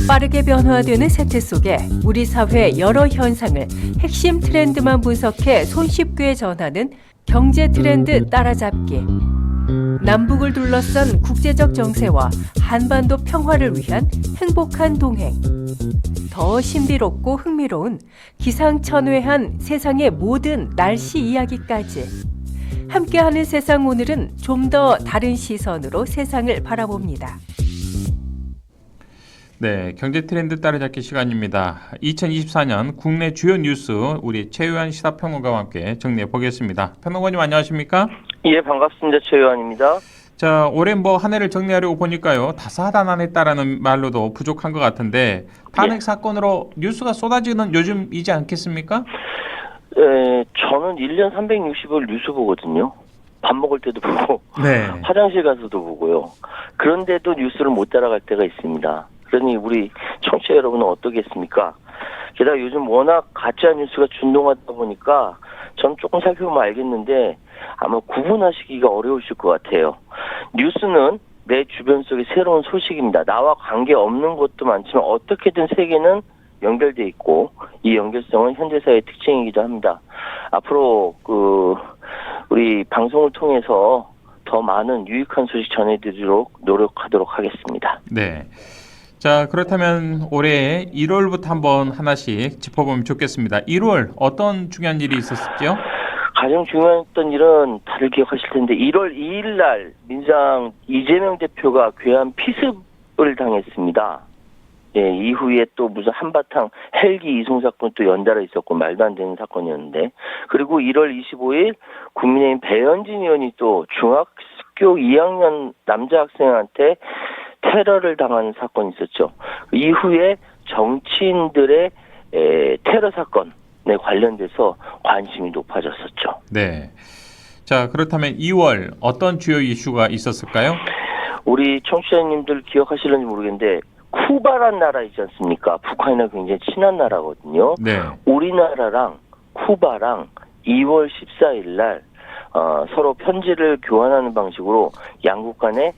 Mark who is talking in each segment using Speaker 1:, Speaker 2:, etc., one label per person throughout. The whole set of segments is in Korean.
Speaker 1: 빠르게 변화되는 세태 속에 우리 사회 여러 현상을 핵심 트렌드만 분석해 손쉽게 전하는 경제 트렌드 따라잡기. 남북을 둘러싼 국제적 정세와 한반도 평화를 위한 행복한 동행. 더 신비롭고 흥미로운 기상천외한 세상의 모든 날씨 이야기까지. 함께하는 세상, 오늘은 좀 더 다른 시선으로 세상을 바라봅니다.
Speaker 2: 네, 경제 트렌드 따라잡기 시간입니다. 2024년 국내 주요 뉴스 우리 최유한 시사평론가와 함께 정리해 보겠습니다. 평론가님 안녕하십니까?
Speaker 3: 예, 반갑습니다. 최유한입니다.
Speaker 2: 자, 올해 한 해를 정리하려고 보니까요, 다사다난했다라는 말로도 부족한 것 같은데 탄핵 사건으로 뉴스가 쏟아지는 요즘이지 않겠습니까?
Speaker 3: 저는 1년 360일 뉴스 보거든요. 밥 먹을 때도 보고,
Speaker 2: 네.
Speaker 3: 화장실 가서도 보고요. 그런데도 뉴스를 못 따라갈 때가 있습니다. 그러니 우리 청취자 여러분은 어떠겠습니까? 게다가 요즘 워낙 가짜 뉴스가 준동하다 보니까 전 조금 살펴보면 알겠는데 아마 구분하시기가 어려우실 것 같아요. 뉴스는 내 주변 속의 새로운 소식입니다. 나와 관계없는 것도 많지만 어떻게든 세계는 연결돼 있고 이 연결성은 현대사의 특징이기도 합니다. 앞으로 우리 방송을 통해서 더 많은 유익한 소식 전해드리도록 노력하도록 하겠습니다.
Speaker 2: 네. 자, 그렇다면 올해 1월부터 한번 하나씩 짚어보면 좋겠습니다. 1월 어떤 중요한 일이 있었죠?
Speaker 3: 가장 중요했던 일은 다들 기억하실 텐데 1월 2일 날 민주당 이재명 대표가 괴한 피습을 당했습니다. 예, 이후에 또 무슨 한바탕 헬기 이송 사건 또 연달아 있었고 말도 안 되는 사건이었는데, 그리고 1월 25일 국민의힘 배현진 의원이 또 중학교 2학년 남자 학생한테 테러를 당하는 사건이 있었죠. 이후에 정치인들의 테러 사건에 관련돼서 관심이 높아졌었죠.
Speaker 2: 네. 자, 그렇다면 2월 어떤 주요 이슈가 있었을까요?
Speaker 3: 우리 청취자님들 기억하실는지 모르겠는데 쿠바란 나라 있지 않습니까? 북한이랑 굉장히 친한 나라거든요.
Speaker 2: 네.
Speaker 3: 우리나라랑 쿠바랑 2월 14일 날 서로 편지를 교환하는 방식으로 양국 간의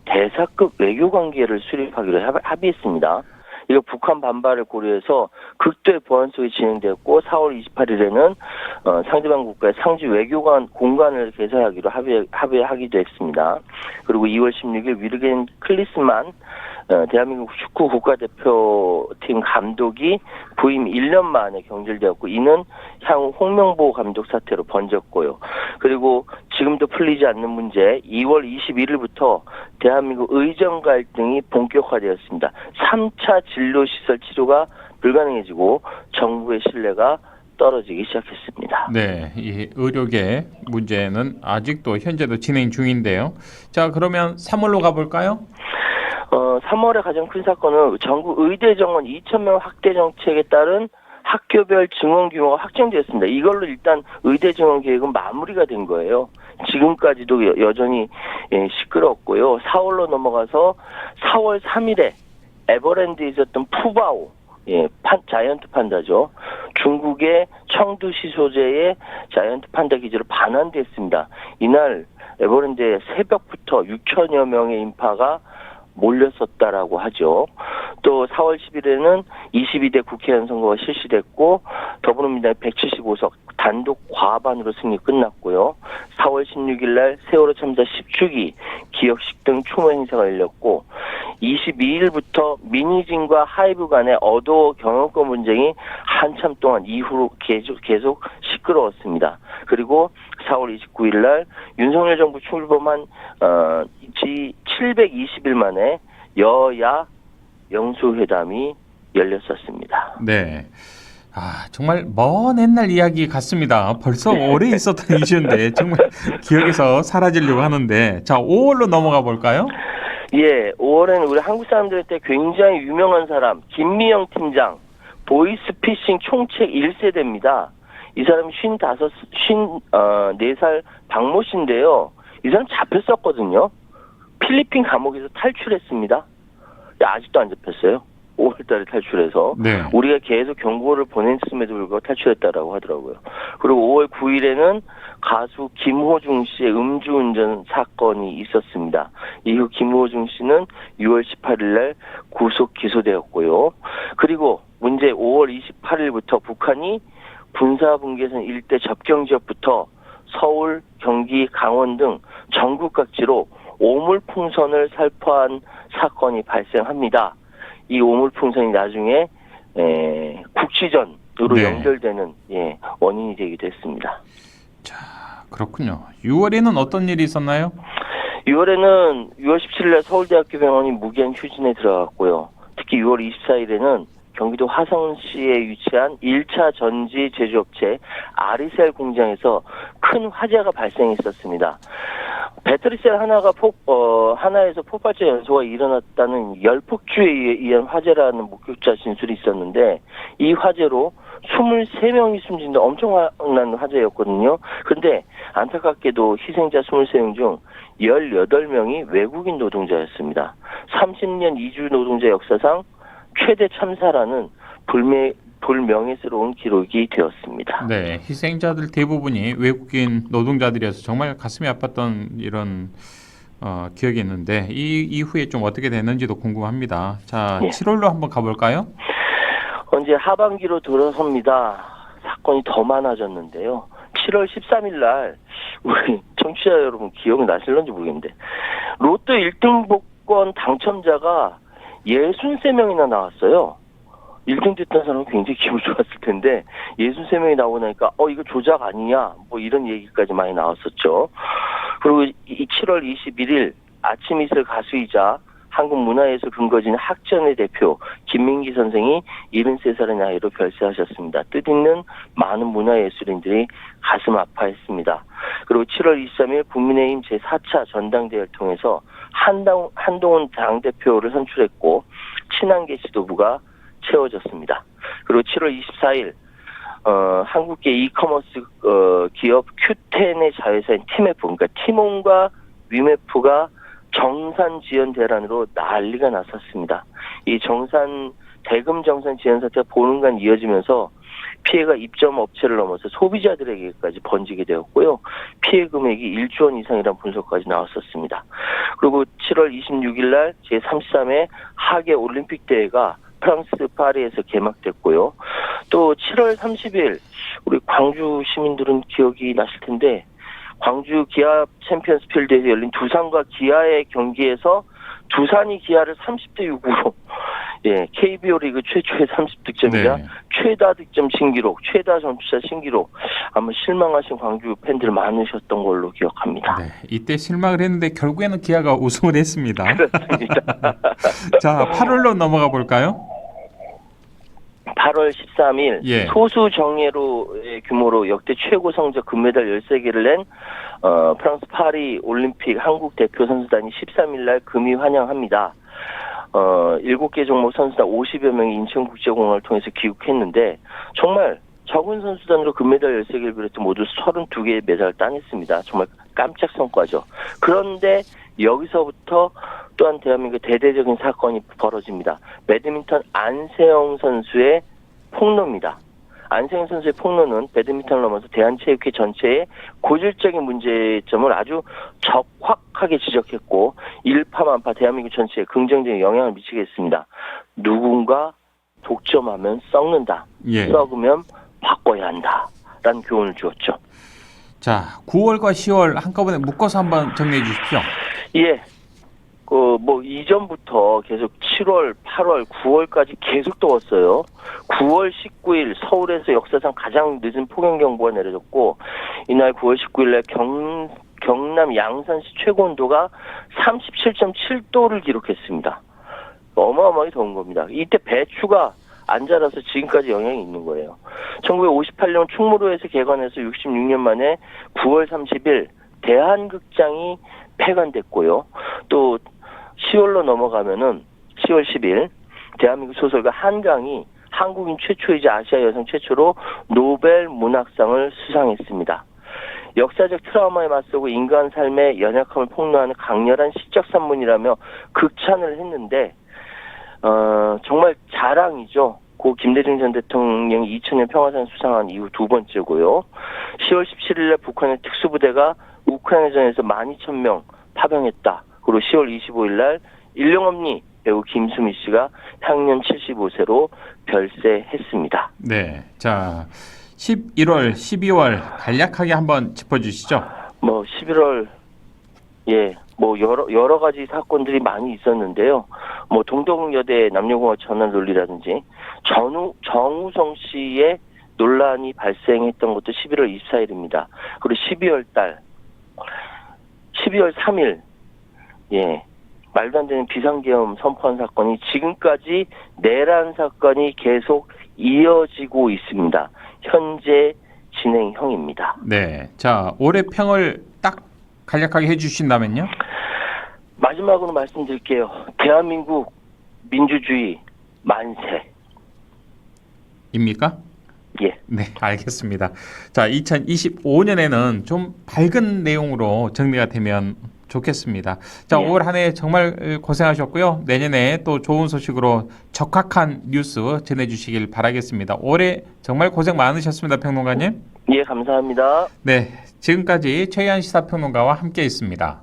Speaker 3: 대사급 외교 관계를 수립하기로 합의했습니다. 이거 북한 반발을 고려해서 극도의 보안 속에 진행되었고 4월 28일에는 상대방 국가의 상지 외교관 공간을 개설하기로 합의하기도 했습니다. 그리고 2월 16일 위르겐 클리스만 대한민국 축구 국가대표팀 감독이 부임 1년 만에 경질되었고 이는 향후 홍명보 감독 사태로 번졌고요. 그리고 지금도 풀리지 않는 문제, 2월 21일부터 대한민국 의정 갈등이 본격화되었습니다. 3차 진료시설 치료가 불가능해지고 정부의 신뢰가 떨어지기 시작했습니다.
Speaker 2: 네, 이 의료계 문제는 아직도 현재도 진행 중인데요. 자, 그러면 3월로 가볼까요?
Speaker 3: 3월의 가장 큰 사건은 전국 의대 정원 2,000명 확대 정책에 따른 학교별 증원 규모가 확정되었습니다. 이걸로 일단 의대 증원 계획은 마무리가 된 거예요. 지금까지도 여전히 시끄럽고요. 4월로 넘어가서 4월 3일에 에버랜드에 있었던 푸바오, 자이언트 판다죠. 중국의 청두시 소재의 자이언트 판다 기지로 반환됐습니다. 이날 에버랜드에 새벽부터 6천여 명의 인파가 몰렸었다라고 하죠. 또 4월 10일에는 22대 국회의원 선거가 실시됐고 더불어민주당이 175석 단독 과반으로 승리 끝났고요. 4월 16일 날 세월호 참사 10주기 기억식 등 추모 행사가 열렸고 22일부터 미니진과 하이브 간의 어도 경영권 분쟁이 한참 동안 이후로 계속 시끄러웠습니다. 그리고 4월 29일 날 윤석열 정부 출범한 720일 만에 여야 영수회담이 열렸었습니다.
Speaker 2: 네. 아, 정말 먼 옛날 이야기 같습니다. 벌써 오래 있었던 이슈인데 정말 기억에서 사라지려고 하는데, 자, 5월로 넘어가 볼까요?
Speaker 3: 예, 5월에는 우리 한국 사람들한테 굉장히 유명한 사람 김미영 팀장, 보이스피싱 총책 1세대입니다. 이 사람이 54살 박모 씨인데요. 이 사람 잡혔었거든요. 필리핀 감옥에서 탈출했습니다. 아직도 안 잡혔어요. 5월달에 탈출해서.
Speaker 2: 네.
Speaker 3: 우리가 계속 경고를 보냈음에도 불구하고 탈출했다라고 하더라고요. 그리고 5월 9일에는 가수 김호중 씨의 음주운전 사건이 있었습니다. 이후 김호중 씨는 6월 18일 날 구속 기소되었고요. 그리고 문제 5월 28일부터 북한이 군사분계선 일대 접경 지역부터 서울, 경기, 강원 등 전국 각지로 오물풍선을 살포한 사건이 발생합니다. 이 오물풍선이 나중에 국지전으로
Speaker 2: 네.
Speaker 3: 연결되는 원인이 되기도 했습니다.
Speaker 2: 자, 그렇군요. 6월에는 어떤 일이 있었나요?
Speaker 3: 6월에는 6월 17일에 서울대학교 병원이 무기한 휴진에 들어갔고요. 특히 6월 24일에는 경기도 화성시에 위치한 1차 전지 제조업체 아리셀 공장에서 큰 화재가 발생했었습니다. 배터리셀 하나에서 폭발적 연소가 일어났다는 열폭주에 의한 화재라는 목격자 진술이 있었는데 이 화재로 23명이 숨진 엄청난 화재였거든요. 그런데 안타깝게도 희생자 23명 중 18명이 외국인 노동자였습니다. 30년 이주 노동자 역사상 최대 참사라는 불명예스러운 기록이 되었습니다.
Speaker 2: 네, 희생자들 대부분이 외국인 노동자들이어서 정말 가슴이 아팠던 이런 기억이 있는데 이 이후에 좀 어떻게 됐는지도 궁금합니다. 자, 7월로 한번 가볼까요?
Speaker 3: 언제 하반기로 들어섭니다. 사건이 더 많아졌는데요. 7월 13일 날 우리 청취자 여러분 기억나실런지 모르겠는데 로또 1등 복권 당첨자가 63명이나 나왔어요. 1등 됐던 사람은 굉장히 기분 좋았을 텐데 63명이 나오고 나니까 이거 조작 아니냐 뭐 이런 얘기까지 많이 나왔었죠. 그리고 7월 21일 아침 이슬 가수이자 한국문화예술 근거지인 학전의 대표 김민기 선생이 73살의 나이로 별세하셨습니다. 뜻있는 많은 문화예술인들이 가슴 아파했습니다. 그리고 7월 23일 국민의힘 제4차 전당대회를 통해서 한동훈 당대표를 선출했고 친한계 지도부가 채워졌습니다. 그리고 7월 24일 한국계 이커머스 기업 Q10의 자회사인 티메프, 그러니까 티몬과 위메프가 정산 지연 대란으로 난리가 났었습니다. 이 대금 정산 지연 사태가 보름간 이어지면서 피해가 입점 업체를 넘어서 소비자들에게까지 번지게 되었고요. 피해 금액이 1조 원 이상이라는 분석까지 나왔었습니다. 그리고 7월 26일 날 제33회 하계 올림픽 대회가 프랑스 파리에서 개막됐고요. 또 7월 30일 우리 광주 시민들은 기억이 나실 텐데 광주 기아 챔피언스 필드에서 열린 두산과 기아의 경기에서 두산이 기아를 30대 6으로 KBO 리그 최초의 30득점이자
Speaker 2: 네.
Speaker 3: 최다 득점 신기록, 최다 점수차 신기록. 아마 실망하신 광주 팬들 많으셨던 걸로 기억합니다.
Speaker 2: 네, 이때 실망을 했는데 결국에는 기아가 우승을 했습니다.
Speaker 3: 그렇습니다.
Speaker 2: 자, 8월로 넘어가 볼까요?
Speaker 3: 8월 13일 소수 정예로의 규모로 역대 최고 성적 금메달 13개를 낸 프랑스 파리 올림픽 한국 대표 선수단이 13일 날 금이 환영합니다. 7개 종목 선수단 50여 명이 인천국제공항을 통해서 귀국했는데 정말 적은 선수단으로 금메달 13개를 비롯해 모두 32개의 메달을 따냈습니다. 정말 깜짝 성과죠. 그런데 여기서부터 또한 대한민국의 대대적인 사건이 벌어집니다. 배드민턴 안세영 선수의 폭로입니다. 안세영 선수의 폭로는 배드민턴을 넘어서 대한체육회 전체의 고질적인 문제점을 아주 적확하게 지적했고 일파만파 대한민국 전체에 긍정적인 영향을 미치게 했습니다. 누군가 독점하면 썩는다. 썩으면 바꿔야 한다. 라는 교훈을 주었죠.
Speaker 2: 자, 9월과 10월 한꺼번에 묶어서 한번 정리해 주십시오.
Speaker 3: 예. 이전부터 계속 7월, 8월, 9월까지 계속 더웠어요. 9월 19일 서울에서 역사상 가장 늦은 폭염경보가 내려졌고, 이날 9월 19일에 경남 양산시 최고 온도가 37.7도를 기록했습니다. 어마어마하게 더운 겁니다. 이때 배추가 안 자라서 지금까지 영향이 있는 거예요. 1958년 충무로에서 개관해서 66년 만에 9월 30일 대한극장이 폐관됐고요. 또 10월로 넘어가면은 10월 10일 대한민국 소설가 한강이 한국인 최초이자 아시아 여성 최초로 노벨 문학상을 수상했습니다. 역사적 트라우마에 맞서고 인간 삶의 연약함을 폭로하는 강렬한 시적 산문이라며 극찬을 했는데 정말 자랑이죠. 고 김대중 전 대통령이 2000년 평화상 수상한 이후 두 번째고요. 10월 17일에 북한의 특수부대가 우크라이나전에서 12,000명 파병했다. 그리고 10월 25일 날 일용엄니 배우 김수미 씨가 향년 75세로 별세했습니다.
Speaker 2: 네. 자, 11월, 12월 간략하게 한번 짚어주시죠.
Speaker 3: 11월 여러 가지 사건들이 많이 있었는데요. 동덕여대 남녀공학 전환 논리라든지 정우성 씨의 논란이 발생했던 것도 11월 24일입니다. 그리고 12월 3일 말도 안 되는 비상계엄 선포한 사건이 지금까지 내란 사건이 계속 이어지고 있습니다. 현재 진행형입니다.
Speaker 2: 네. 자, 올해 평을 딱 간략하게 해주신다면요?
Speaker 3: 마지막으로 말씀드릴게요. 대한민국 민주주의 만세.
Speaker 2: 입니까?
Speaker 3: 예.
Speaker 2: 네, 알겠습니다. 자, 2025년에는 좀 밝은 내용으로 정리가 되면 좋겠습니다. 자,
Speaker 3: 예.
Speaker 2: 올 한 해 정말 고생하셨고요. 내년에 또 좋은 소식으로 적합한 뉴스 전해주시길 바라겠습니다. 올해 정말 고생 많으셨습니다, 평론가님.
Speaker 3: 예, 감사합니다.
Speaker 2: 네, 지금까지 최희한 시사평론가와 함께했습니다.